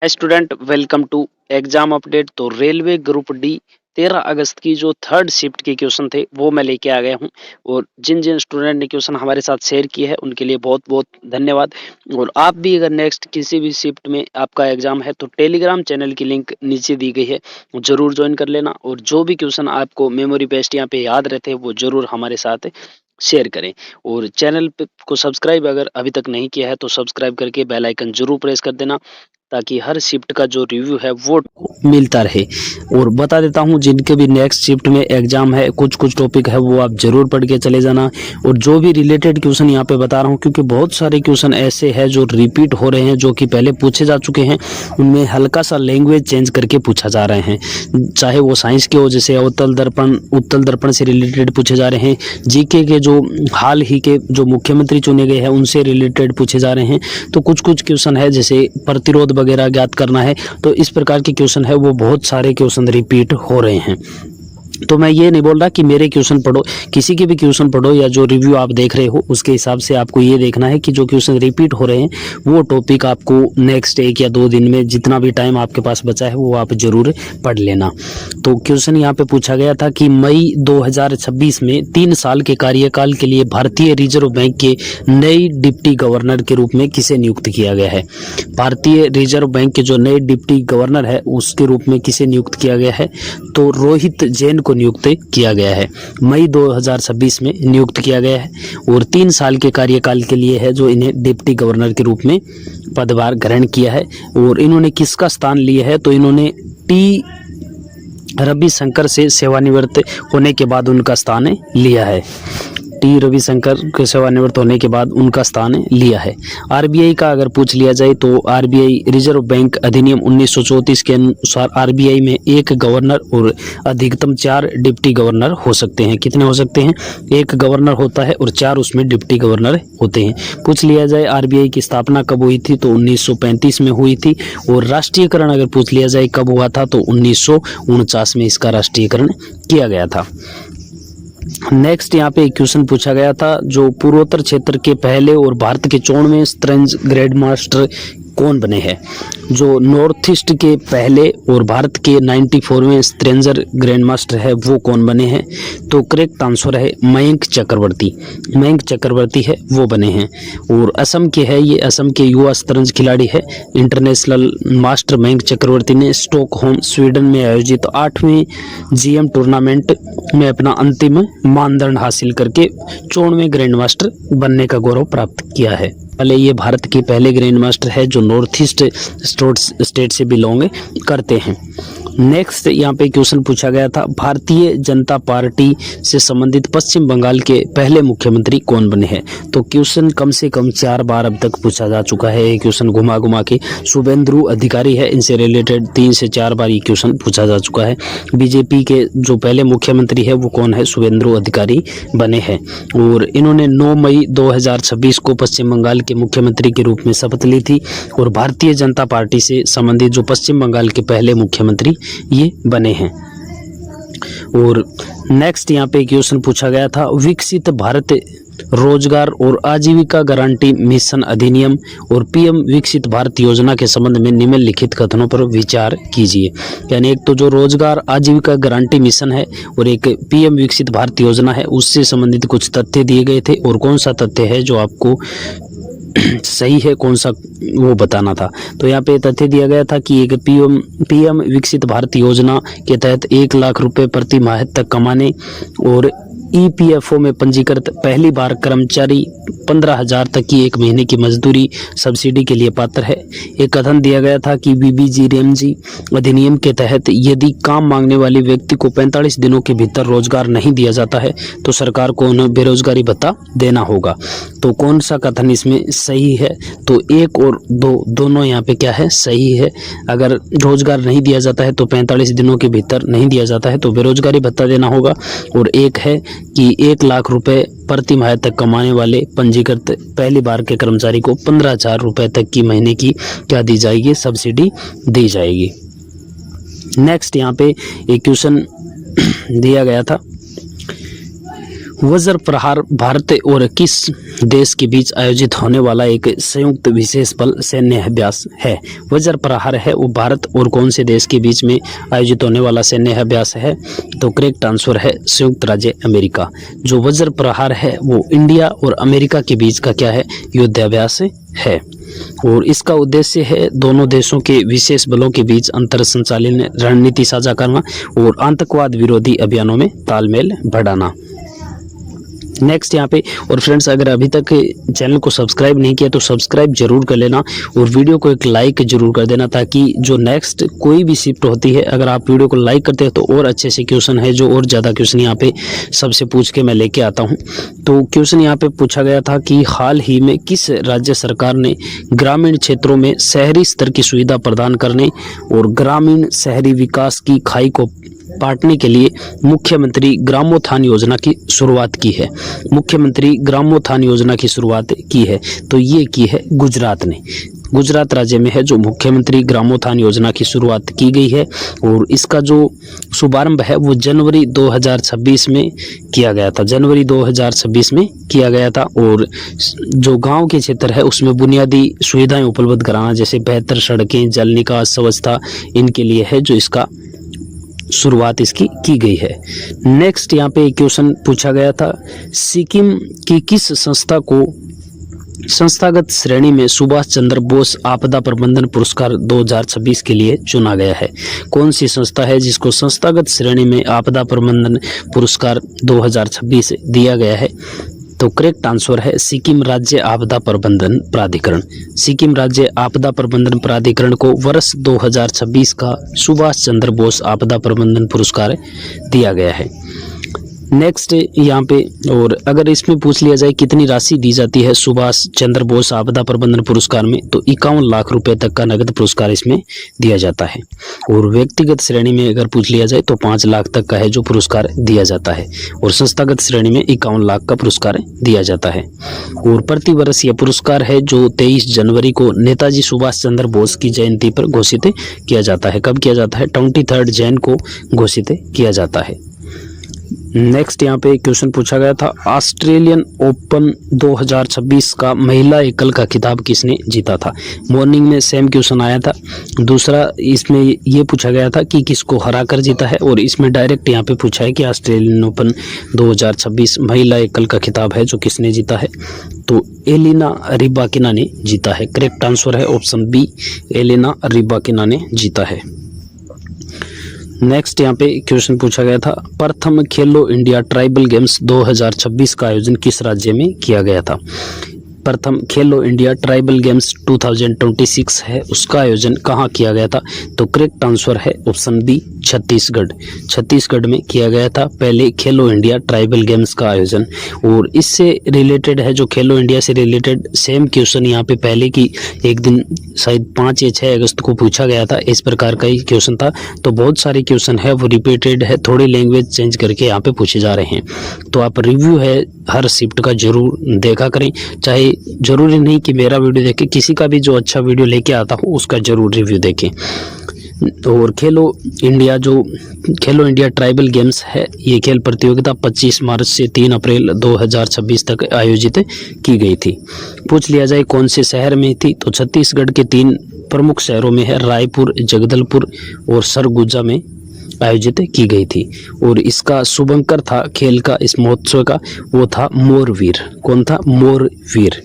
Student welcome to exam update. तो railway group D 13 अगस्त की जो थर्ड शिफ्ट के क्वेश्चन थे वो मैं लेके आ गया हूं। और जिन जिन स्टूडेंट ने क्वेश्चन हमारे साथ शेयर किए हैं उनके लिए बहुत बहुत धन्यवाद। और आप भी अगर नेक्स्ट किसी भी शिफ्ट में आपका एग्जाम है तो टेलीग्राम चैनल की लिंक नीचे दी गई है, जरूर ज्वाइन कर लेना। और जो भी क्वेश्चन आपको मेमोरी बेस्ड यहाँ पे याद रहते हैं वो जरूर हमारे साथ शेयर करें। और चैनल को सब्सक्राइब अगर अभी तक नहीं किया है तो सब्सक्राइब करके बेल आइकन जरूर प्रेस कर देना, ताकि हर शिफ्ट का जो रिव्यू है वो मिलता रहे। और बता देता हूँ जिनके भी नेक्स्ट शिफ्ट में एग्जाम है, कुछ कुछ टॉपिक है वो आप जरूर पढ़ के चले जाना। और जो भी रिलेटेड क्वेश्चन यहाँ पे बता रहा हूँ, क्योंकि बहुत सारे क्वेश्चन ऐसे हैं जो रिपीट हो रहे हैं, जो कि पहले पूछे जा चुके हैं, उनमें हल्का सा लैंग्वेज चेंज करके पूछा जा रहे हैं। चाहे वो साइंस के हो, जैसे उत्तल दर्पण से रिलेटेड पूछे जा रहे हैं, जीके के जो हाल ही के जो मुख्यमंत्री चुने गए हैं उनसे रिलेटेड पूछे जा रहे हैं। तो कुछ कुछ क्वेश्चन है जैसे प्रतिरोध वगैरह ज्ञात करना है, तो इस प्रकार के क्वेश्चन है वो बहुत सारे क्वेश्चन रिपीट हो रहे हैं। तो मैं ये नहीं बोल रहा कि मेरे क्वेश्चन पढ़ो, किसी के भी क्वेश्चन पढ़ो या जो रिव्यू आप देख रहे हो उसके हिसाब से आपको ये देखना है कि जो क्वेश्चन रिपीट हो रहे हैं वो टॉपिक आपको नेक्स्ट 1 या 2 दिन में जितना भी टाइम आपके पास बचा है वो आप जरूर पढ़ लेना। तो क्वेश्चन यहाँ पे पूछा गया था कि मई 2026 में 3 साल के कार्यकाल के लिए भारतीय रिजर्व बैंक के नई डिप्टी गवर्नर के रूप में किसे नियुक्त किया गया है। भारतीय रिजर्व बैंक के जो नए डिप्टी गवर्नर है उसके रूप में किसे नियुक्त किया गया है, तो रोहित जैन को नियुक्त किया गया है। मई 2026 में नियुक्त किया गया है और 3 साल के कार्यकाल के लिए है जो इन्हें डिप्टी गवर्नर के रूप में पदभार ग्रहण किया है। और इन्होंने किसका स्थान लिया है, तो इन्होंने टी रविशंकर से सेवानिवृत्त होने के बाद उनका स्थान लिया है। टी रविशंकर के सेवानिवृत्त होने के बाद उनका स्थान लिया है। आरबीआई का अगर पूछ लिया जाए तो आरबीआई रिजर्व बैंक अधिनियम 1934 के अनुसार आरबीआई में 1 गवर्नर और अधिकतम 4 डिप्टी गवर्नर हो सकते हैं। कितने हो सकते हैं? 1 गवर्नर होता है और 4 उसमें डिप्टी गवर्नर होते हैं। पूछ लिया जाए आरबीआई की स्थापना कब हुई थी, तो 1935 में हुई थी। और राष्ट्रीयकरण अगर पूछ लिया जाए कब हुआ था, तो 1949 में इसका राष्ट्रीयकरण किया गया था। नेक्स्ट यहाँ पे एक क्वेश्चन पूछा गया था, जो पूर्वोत्तर क्षेत्र के पहले और भारत के 54वें स्ट्रेंज ग्रैंड मास्टर कौन बने हैं। जो नॉर्थ ईस्ट के पहले और भारत के 94वें स्ट्रेंजर ग्रैंड मास्टर है वो कौन बने हैं, तो करेक्ट आंसर है मयंक चक्रवर्ती। मयंक चक्रवर्ती है वो बने हैं। और असम के है, ये असम के युवा शतरंज खिलाड़ी है। इंटरनेशनल मास्टर मयंक चक्रवर्ती ने स्टॉकहोम स्वीडन में आयोजित 8वें जीएम टूर्नामेंट में अपना अंतिम मानदंड हासिल करके 54वें ग्रैंड मास्टर बनने का गौरव प्राप्त किया है। पहले ये भारत के पहले ग्रैंड मास्टर है जो नॉर्थ ईस्ट स्टेट से बिलोंग करते हैं। नेक्स्ट यहाँ पे क्वेश्चन पूछा गया था, भारतीय जनता पार्टी से संबंधित पश्चिम बंगाल के पहले मुख्यमंत्री कौन बने हैं। तो क्वेश्चन कम से कम 4 बार अब तक पूछा जा चुका है। ये क्वेश्चन घुमा घुमा के शुभेंदु अधिकारी है, इनसे रिलेटेड 3 से 4 बार ये क्वेश्चन पूछा जा चुका है। बीजेपी के जो पहले मुख्यमंत्री है वो कौन है, शुभेंदु अधिकारी बने हैं। और इन्होंने 9 मई 2026 को पश्चिम बंगाल के मुख्यमंत्री के रूप में शपथ ली थी। और भारतीय जनता पार्टी से संबंधित जो पश्चिम बंगाल के पहले मुख्यमंत्री ये बने हैं। और नेक्स्ट यहाँ पे क्वेश्चन पूछा गया था, विकसित भारत रोजगार और आजीविका गारंटी मिशन अधिनियम और पीएम विकसित भारत योजना के संबंध में निम्नलिखित कथनों पर विचार कीजिए। यानी एक तो जो रोजगार आजीविका गारंटी मिशन है और एक पीएम विकसित भारत योजना है, उससे संबंधित कुछ तथ्य दिए गए थे और कौन सा तथ्य है जो आपको सही है, कौन सा वो बताना था। तो यहाँ पे तथ्य दिया गया था कि एक पीएम विकसित भारत योजना के तहत 1 लाख रुपए प्रति माह तक कमाने और ईपीएफओ में पंजीकृत पहली बार कर्मचारी 15,000 तक की 1 महीने की मजदूरी सब्सिडी के लिए पात्र है। एक कथन दिया गया था कि बीबीजीएमजी अधिनियम के तहत यदि काम मांगने वाले व्यक्ति को 45 दिनों के भीतर रोजगार नहीं दिया जाता है तो सरकार को उन्हें बेरोजगारी भत्ता देना होगा। तो कौन सा कथन इसमें सही है, तो 1 और 2 दोनों यहाँ पे क्या है, सही है। अगर रोजगार नहीं दिया जाता है तो 45 दिनों के भीतर नहीं दिया जाता है तो बेरोजगारी भत्ता देना होगा। और एक है कि 1 लाख रुपए प्रति माह तक कमाने वाले पंजीकृत पहली बार के कर्मचारी को 15,000 रुपए तक की महीने की क्या दी जाएगी, सब्सिडी दी जाएगी। नेक्स्ट यहाँ पे एक क्वेश्चन दिया गया था, वज्र प्रहार भारत और किस देश के बीच आयोजित होने वाला एक संयुक्त विशेष बल सैन्य अभ्यास है? वज्र प्रहार है वो भारत और कौन से देश के बीच में आयोजित होने वाला सैन्य अभ्यास है? तो करेक्ट आंसर है संयुक्त राज्य अमेरिका। जो वज्र प्रहार है वो इंडिया और अमेरिका के बीच का क्या है? युद्धाभ्यास है और इसका उद्देश्य है दोनों देशों के विशेष बलों के बीच अंतर संचालन रणनीति साझा करना और आतंकवाद विरोधी अभियानों में तालमेल बढ़ाना। नेक्स्ट यहाँ पे, और फ्रेंड्स अगर अभी तक चैनल को सब्सक्राइब नहीं किया तो सब्सक्राइब जरूर कर लेना और वीडियो को एक लाइक जरूर कर देना, ताकि जो नेक्स्ट कोई भी शिफ्ट होती है अगर आप वीडियो को लाइक करते हैं तो और अच्छे से क्वेश्चन है जो और ज़्यादा क्वेश्चन यहाँ पे सबसे पूछ के मैं लेके आता हूँ। तो क्वेश्चन यहाँ पे पूछा गया था कि हाल ही में किस राज्य सरकार ने ग्रामीण क्षेत्रों में शहरी स्तर की सुविधा प्रदान करने और ग्रामीण शहरी विकास की खाई को पाटने के लिए मुख्यमंत्री ग्रामोत्थान योजना की शुरुआत की है? मुख्यमंत्री ग्रामोत्थान योजना की शुरुआत की है तो ये की है गुजरात ने। गुजरात राज्य में है जो मुख्यमंत्री ग्रामोत्थान योजना की शुरुआत की गई है और इसका जो शुभारंभ है वो जनवरी 2026 में किया गया था। जनवरी 2026 में किया गया था और जो गांव के क्षेत्र है उसमें बुनियादी सुविधाएं उपलब्ध कराना, जैसे बेहतर सड़कें, जल निकास, स्वच्छता, इनके लिए है जो इसका शुरुआत इसकी की गई है। नेक्स्ट यहाँ पे क्वेश्चन पूछा गया था, सिक्किम की किस संस्था को संस्थागत श्रेणी में सुभाष चंद्र बोस आपदा प्रबंधन पुरस्कार 2026 के लिए चुना गया है? कौन सी संस्था है जिसको संस्थागत श्रेणी में आपदा प्रबंधन पुरस्कार 2026 दिया गया है? तो करेक्ट आंसर है सिक्किम राज्य आपदा प्रबंधन प्राधिकरण। सिक्किम राज्य आपदा प्रबंधन प्राधिकरण को वर्ष 2026 का सुभाष चंद्र बोस आपदा प्रबंधन पुरस्कार दिया गया है। नेक्स्ट यहाँ पे, और अगर इसमें पूछ लिया जाए कितनी राशि दी जाती है सुभाष चंद्र बोस आपदा प्रबंधन पुरस्कार में, तो 51 लाख रुपए तक का नगद पुरस्कार इसमें दिया जाता है। और व्यक्तिगत श्रेणी में अगर पूछ लिया जाए तो 5 लाख तक का है जो पुरस्कार दिया जाता है और संस्थागत श्रेणी में 51 लाख का पुरस्कार दिया जाता है। और प्रति वर्ष यह पुरस्कार है जो 23 जनवरी को नेताजी सुभाष चंद्र बोस की जयंती पर घोषित किया जाता है। कब किया जाता है? 23 जैन को घोषित किया जाता है। नेक्स्ट यहाँ पे क्वेश्चन पूछा गया था, ऑस्ट्रेलियन ओपन 2026 का महिला एकल का खिताब किसने जीता था? मॉर्निंग में सेम क्वेश्चन आया था। दूसरा इसमें ये पूछा गया था कि किसको हरा कर जीता है, और इसमें डायरेक्ट यहाँ पे पूछा है कि ऑस्ट्रेलियन ओपन 2026 महिला एकल का खिताब है जो किसने जीता है? तो एलिना रिबाकिना ने जीता है। करेक्ट आंसर है ऑप्शन बी, एलिना रिबाकिना ने जीता है। नेक्स्ट यहाँ पे क्वेश्चन पूछा गया था, प्रथम खेलो इंडिया ट्राइबल गेम्स 2026 का आयोजन किस राज्य में किया गया था? प्रथम खेलो इंडिया ट्राइबल गेम्स 2026 है, उसका आयोजन कहाँ किया गया था? तो करेक्ट आंसर है ऑप्शन बी, छत्तीसगढ़। छत्तीसगढ़ में किया गया था पहले खेलो इंडिया ट्राइबल गेम्स का आयोजन। और इससे रिलेटेड है जो खेलो इंडिया से रिलेटेड सेम क्वेश्चन यहाँ पे पहले की एक दिन शायद 5 या 6 अगस्त को पूछा गया था, इस प्रकार का ही क्वेश्चन था। तो बहुत सारे क्वेश्चन है वो रिपीटेड है, थोड़ी लैंग्वेज चेंज करके यहाँ पे पूछे जा रहे हैं। तो आप रिव्यू है हर शिफ्ट का जरूर देखा करें, चाहे जरूरी नहीं कि मेरा वीडियो देखें, किसी का भी जो अच्छा वीडियो लेके आता हूँ उसका जरूर रिव्यू देखें। और खेलो इंडिया ट्राइबल गेम्स है, ये खेल प्रतियोगिता 25 मार्च से 3 अप्रैल 2026 तक आयोजित की गई थी। पूछ लिया जाए कौन से शहर में थी, तो छत्तीसगढ़ के 3 प्रमुख शहरों में है, रायपुर, जगदलपुर और सरगुजा में आयोजित की गई थी। और इसका शुभंकर था खेल का, इस महोत्सव का, वो था मोरवीर। कौन था? मोरवीर।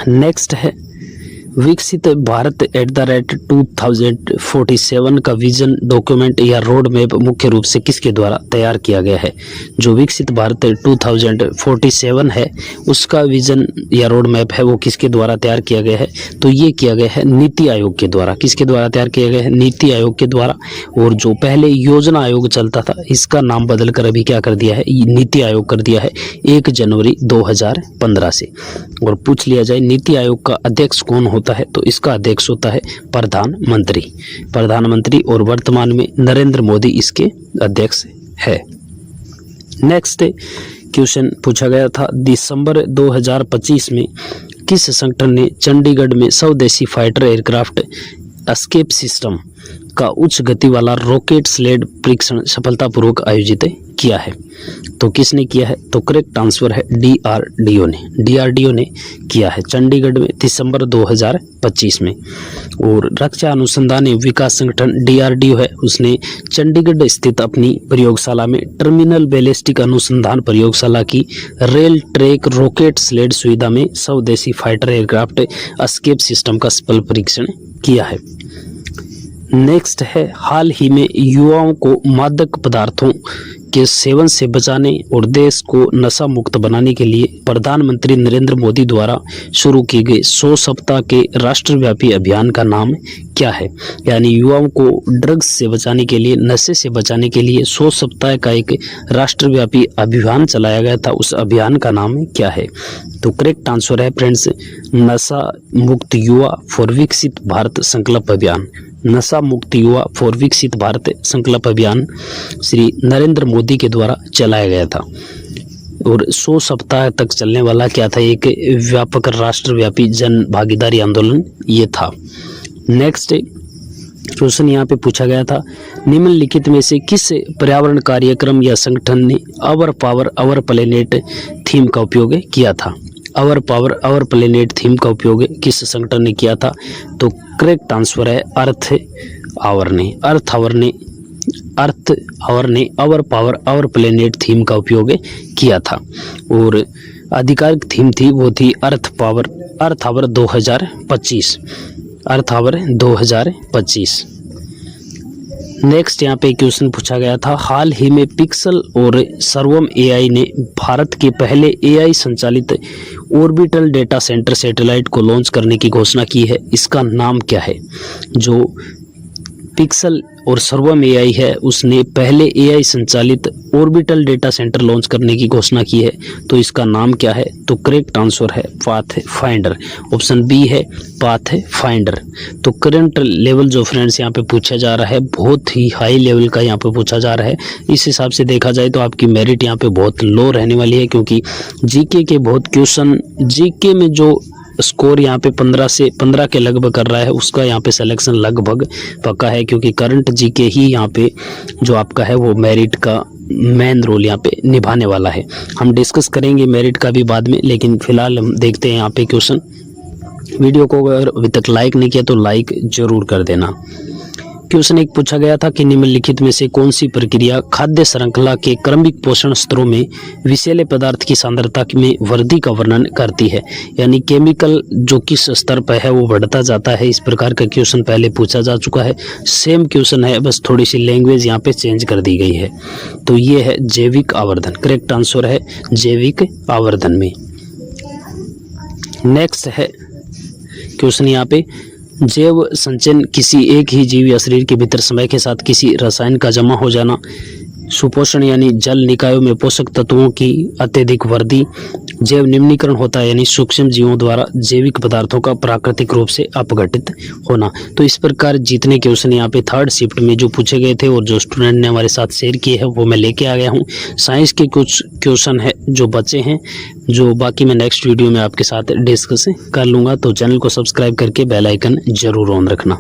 नेक्स्ट है, विकसित भारत @2047 का विजन डॉक्यूमेंट या रोड मैप मुख्य रूप से किसके द्वारा तैयार किया गया है? जो विकसित भारत 2047 है उसका विजन या रोड मैप है वो किसके द्वारा तैयार किया गया है? तो ये किया गया है नीति आयोग के द्वारा। किसके द्वारा तैयार किया गया है? नीति आयोग के द्वारा। और जो पहले योजना आयोग चलता था इसका नाम बदलकर अभी क्या कर दिया है? नीति आयोग कर दिया है 1 जनवरी 2015 से। और पूछ लिया जाए नीति आयोग का अध्यक्ष कौन होता है, तो इसका अध्यक्ष होता है प्रधानमंत्री और वर्तमान में नरेंद्र मोदी इसके अध्यक्ष है। नेक्स्ट क्वेश्चन पूछा गया था, दिसंबर 2025 में किस संगठन ने चंडीगढ़ में स्वदेशी फाइटर एयरक्राफ्ट एस्केप सिस्टम का उच्च गति वाला रॉकेट स्लेड परीक्षण सफलतापूर्वक आयोजित किया है। तो किसने किया है? तो करेक्ट आंसर है डीआरडीओ ने किया है चंडीगढ़ में दिसंबर 2025 में। और रक्षा अनुसंधान एवं विकास संगठन डीआरडीओ है, उसने चंडीगढ़ स्थित अपनी प्रयोगशाला में टर्मिनल बैलिस्टिक अनुसंधान प्रयोगशाला की रेल ट्रैक रॉकेट स्लेड सुविधा में स्वदेशी फाइटर एयरक्राफ्ट एस्केप सिस्टम का सफल परीक्षण किया है। नेक्स्ट है, हाल ही में युवाओं को मादक पदार्थों के सेवन से बचाने और देश को नशा मुक्त बनाने के लिए प्रधानमंत्री नरेंद्र मोदी द्वारा शुरू की गई 100 सप्ताह के राष्ट्रव्यापी अभियान का नाम क्या है? यानी युवाओं को ड्रग्स से बचाने के लिए, नशे से बचाने के लिए 100 सप्ताह का एक राष्ट्रव्यापी अभियान चलाया गया था, उस अभियान का नाम क्या है? तो करेक्ट आंसर है फ्रेंड्स, नशा मुक्त युवा फॉर विकसित भारत संकल्प अभियान। नशा मुक्त युवा फॉर विकसित भारत संकल्प अभियान श्री नरेंद्र मोदी के द्वारा चलाया गया था और 100 सप्ताह तक चलने वाला क्या था? एक व्यापक राष्ट्रव्यापी जन भागीदारी आंदोलन ये था। नेक्स्ट क्वेश्चन यहाँ पे पूछा गया था, निम्नलिखित में से किस पर्यावरण कार्यक्रम या संगठन ने our power our planet theme का उपयोग किया था? Our power our planet theme का उपयोग किस संगठन ने किया था? तो करेक्ट आंसर है अर्थ आवर ने our power our planet theme का उपयोग किया था। और आधिकारिक थीम थी वो थी अर्थ आवर 2025। नेक्स्ट यहाँ पे क्वेश्चन पूछा गया था, हाल ही में पिक्सल और सर्वम एआई ने भारत के पहले एआई संचालित ऑर्बिटल डेटा सेंटर सैटेलाइट को लॉन्च करने की घोषणा की है, इसका नाम क्या है? जो पिक्सल और सर्वम एआई है उसने पहले एआई संचालित ऑर्बिटल डेटा सेंटर लॉन्च करने की घोषणा की है, तो इसका नाम क्या है? तो करेक्ट आंसर है पाथ फाइंडर, ऑप्शन बी है पाथ फाइंडर। तो करंट लेवल जो फ्रेंड्स यहाँ पे पूछा जा रहा है बहुत ही हाई लेवल का यहाँ पे पूछा जा रहा है। इस हिसाब से देखा जाए तो आपकी मेरिट यहाँ पे बहुत लो रहने वाली है, क्योंकि जीके के बहुत क्वेश्चन, जीके में जो स्कोर यहाँ पे 15 के लगभग कर रहा है उसका यहाँ पे सिलेक्शन लगभग पक्का है, क्योंकि करंट जीके ही यहाँ पे जो आपका है वो मेरिट का मेन रोल यहाँ पे निभाने वाला है। हम डिस्कस करेंगे मेरिट का भी बाद में, लेकिन फिलहाल हम देखते हैं यहाँ पे क्वेश्चन। वीडियो को अगर अभी तक लाइक नहीं किया तो लाइक जरूर कर देना। क्वेश्चन एक पूछा गया था कि निम्नलिखित में से कौन सी प्रक्रिया खाद्य श्रृंखला के क्रमिक पोषण स्तरों में विषैले पदार्थ की सांद्रता में वृद्धि का वर्णन करती है? यानी केमिकल जो किस स्तर पर है वो बढ़ता जाता है, इस प्रकार का क्वेश्चन पहले पूछा जा चुका है। सेम क्वेश्चन है, बस थोड़ी सी लैंग्वेज यहाँ पे चेंज कर दी गई है। तो ये है जैविक आवर्धन, करेक्ट आंसर है जैविक आवर्धन में। नेक्स्ट है क्वेश्चन यहाँ पे, जैव संचयन किसी एक ही जीव या शरीर के भीतर समय के साथ किसी रसायन का जमा हो जाना, सुपोषण यानी जल निकायों में पोषक तत्वों की अत्यधिक वृद्धि, जैव निम्नीकरण होता है यानी सूक्ष्म जीवों द्वारा जैविक पदार्थों का प्राकृतिक रूप से अपघटित होना। तो इस प्रकार जितने क्वेश्चन यहाँ पे थर्ड शिफ्ट में जो पूछे गए थे और जो स्टूडेंट ने हमारे साथ शेयर किए हैं वो मैं लेके आ गया हूँ। साइंस के कुछ क्वेश्चन है जो बचे हैं, जो बाकी मैं नेक्स्ट वीडियो में आपके साथ डिस्कस कर लूँगा। तो चैनल को सब्सक्राइब करके बेल आइकन जरूर ऑन रखना।